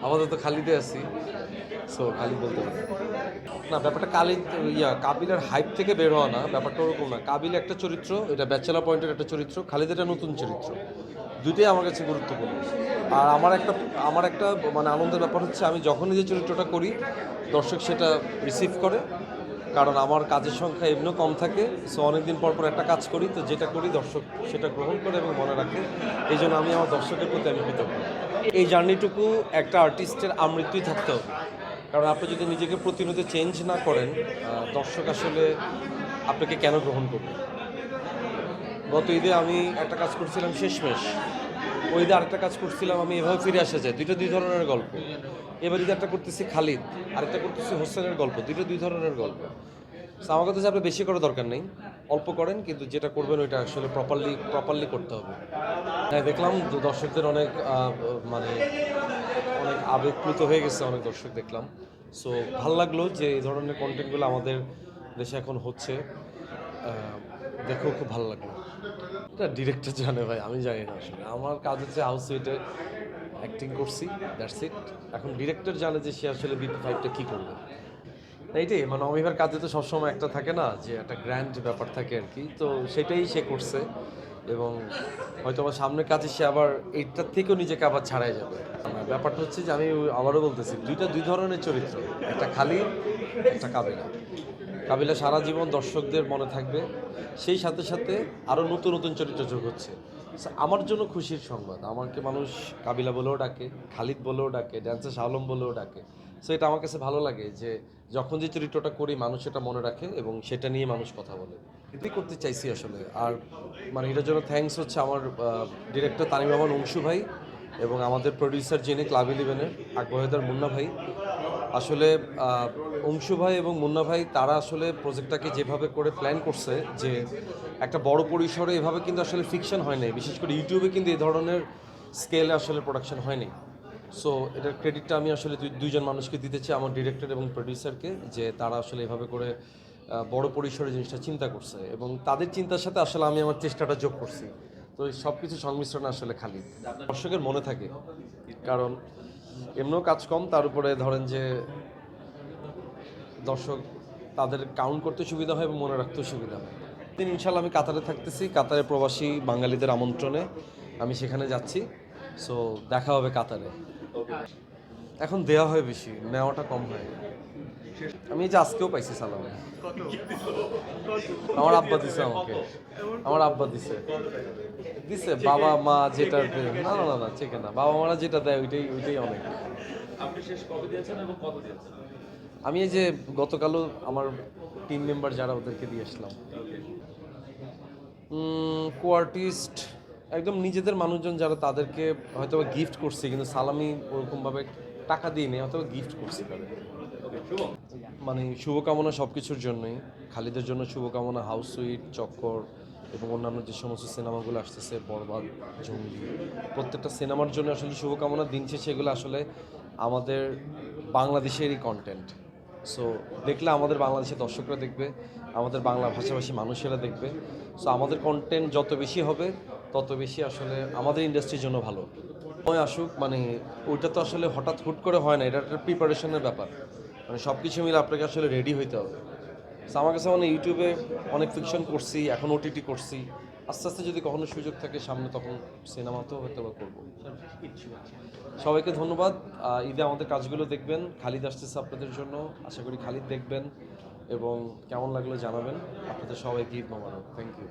আপাতত খালিদে আছি, সো খালিদ বলতে পারি। না, ব্যাপারটা কাবিলের হাইপ থেকে বের হওয়া না, ব্যাপারটা ওরকম না। কাবিল একটা চরিত্র, এটা ব্যাচেলর পয়েন্টের একটা চরিত্র, খালিদ একটা নতুন চরিত্র, দুইটাই আমার কাছে গুরুত্বপূর্ণ। আর আমার একটা মানে আনন্দের ব্যাপার হচ্ছে আমি যখনই যে চরিত্রটা করি দর্শক সেটা রিসিভ করে, কারণ আমার কাজের সংখ্যা এমনিও কম থাকে। সো অনেকদিন পর পর একটা কাজ করি, তো যেটা করি দর্শক সেটা গ্রহণ করে এবং মনে রাখে। এই জন্য আমি আমার দর্শকের প্রতি আমি কৃতজ্ঞ। এই জার্নিটুকু একটা আর্টিস্টের আমৃত্যুই থাকতে হবে, কারণ আপনি যদি নিজেকে প্রতিনিয়ত চেঞ্জ না করেন দর্শক আসলে আপনাকে কেন গ্রহণ করবে। গত ঈদে আমি একটা কাজ করছিলাম শেষমেশ, ওই ঈদে আরেকটা কাজ করছিলাম আমি এভাবে ফিরে আসা যায়, দুইটা দুই ধরনের গল্প। এবার ঈদে একটা করতেছি খালিদ, আরেকটা করতেছি হোসেনের গল্প, দুইটা দুই ধরনের গল্প। So, আমার কথা আপনি বেশি করার দরকার নেই, অল্প করেন, কিন্তু যেটা করবেন ওইটা আসলে প্রপারলি করতে হবে। হ্যাঁ, দেখলাম দর্শকদের অনেক মানে অনেক আবেগপ্লুত হয়ে গেছে, অনেক দর্শক দেখলাম। সো ভাল লাগলো যে এই ধরনের কন্টেন্টগুলো আমাদের দেশে এখন হচ্ছে। দেখেও খুব ভালো লাগলো। এটা ডিরেক্টর জানে ভাই, আমি জানি না। আসলে আমার কাজ হচ্ছে হাউস সুইটে অ্যাক্টিং করছি, দ্যাটস ইট। এখন ডিরেক্টর জানে যে সে আসলে বিপি 5টা কী করবে। এইটাই মানে অমিবার কাজে তো সবসময় একটা থাকে না, যে একটা গ্র্যান্ড ব্যাপার থাকে আর কি, তো সেটাই সে করছে। এবং হয়তো আমার সামনের কাজে সে আবার এইটার থেকেও নিজেকে আবার ছাড়াই যাবে। ব্যাপারটা হচ্ছে যে আমি আবারও বলতেছি, দুইটা দুই ধরনের চরিত্র, একটা খালি, একটা কাবিলা। কাবিলা সারা জীবন দর্শকদের মনে থাকবে, সেই সাথে সাথে আরও নতুন নতুন চরিত্র যোগ হচ্ছে। আমার জন্য খুশির সংবাদ, আমাকে মানুষ কাবিলা বলেও ডাকে, খালিদ বলেও ডাকে, ড্যান্সার শাহলম বলেও ডাকে। সো এটা আমার কাছে ভালো লাগে যে যখন যে চরিত্রটা করি মানুষ সেটা মনে রাখে এবং সেটা নিয়ে মানুষ কথা বলে। এটাই করতে চাইছি আসলে। আর মানে এটার জন্য থ্যাঙ্কস হচ্ছে আমার ডিরেক্টর তানিম রহমান অংশু ভাই এবং আমাদের প্রডিউসার যিনি ক্লাব ইলেভেনের আকবর মুন্না ভাই। আসলে অংশু ভাই এবং মুন্না ভাই তারা আসলে প্রজেক্টটাকে যেভাবে করে প্ল্যান করছে, যে একটা বড় পরিসরে এভাবে কিন্তু আসলে ফিকশন হয় নাই, বিশেষ করে ইউটিউবে কিন্তু এই ধরনের স্কেলে আসলে প্রোডাকশন হয়নি। সো এটার ক্রেডিটটা আমি আসলে দুইজন মানুষকে দিতে চাই, আমার ডিরেক্টর এবং প্রডিউসারকে, যে তারা আসলে এভাবে করে বড় পরিসরে জিনিসটা চিন্তা করছে এবং তাদের চিন্তার সাথে আসলে আমি আমার চেষ্টাটা যোগ করছি। তো এই সব কিছু সংমিশ্রণে আসলে খালি দর্শকের মনে থাকে, কারণ এমনিও কাজ কম, তার উপরে ধরেন যে দর্শক তাদের কাউন্ট করতে সুবিধা হয় এবং মনে রাখতেও সুবিধা হয়। দিন ইনশাল্লাহ আমি কাতারে থাকতেছি, কাতারে প্রবাসী বাঙালিদের আমন্ত্রণে আমি সেখানে যাচ্ছি। সো দেখা হবে কাতারে। এখন দেওয়া হয় বেশি, নেওয়াটা কম হয়। আমি এই যে আজকেও পাইছি সালামে, আমার আব্বা দিছে আমাকে, আমার আব্বা দিছে দিছে বাবা মা যেটা দেয়, না না না না ঠিক না, বাবা মারা যেটা দেয় ওইটাই ওইটাই অনেক। আপনি শেষ কবে দিয়েছেন এবং কত দিয়েছেন? আমি এই যে গতকালও আমার টিম মেম্বার যারা ওদেরকে দিয়ে আসলাম। কোয়ার্টিস্ট একদম নিজেদের মানুষজন যারা, তাদেরকে হয়তো গিফট করছি, কিন্তু সালামি ওরকমভাবে টাকা দিয়ে নেই, হয়তো গিফট করছি তাদের। মানে শুভকামনা সব কিছুর জন্যই, খালিদের জন্য শুভকামনা, হাউস সুইট, চক্কর এবং অন্যান্য যে সমস্ত সিনেমাগুলো আসতেছে, বরবাদ, জঙ্গি, প্রত্যেকটা সিনেমার জন্য আসলে শুভকামনা। দিন শেষে এগুলো আসলে আমাদের বাংলাদেশেরই কন্টেন্ট। সো দেখলে আমাদের বাংলাদেশের দর্শকরা দেখবে, আমাদের বাংলা ভাষাভাষী মানুষেরা দেখবে। সো আমাদের কন্টেন্ট যত বেশি হবে তত বেশি আসলে আমাদের ইন্ডাস্ট্রির জন্য ভালো। সময় আসুক, মানে ওইটা তো আসলে হঠাৎ হুট করে হয় না, এটা একটা প্রিপারেশনের ব্যাপার। মানে সব কিছু মিলে আপনাকে আসলে রেডি হইতে হবে। সো আমার কাছে মানে ইউটিউবে অনেক ফিকশন করছি, এখন ওটিটি করছি, আস্তে আস্তে যদি কখনো সুযোগ থাকে সামনে তখন সিনেমাতেও হয়তো বা করবো। সবাইকে ধন্যবাদ। ঈদে আমাদের কাজগুলো দেখবেন, খালিদ আসতেছে আপনাদের জন্য, আশা করি খালিদ দেখবেন এবং কেমন লাগলো জানাবেন। আপনাদের সবাইকে ঈদ মোবারক। Thank you.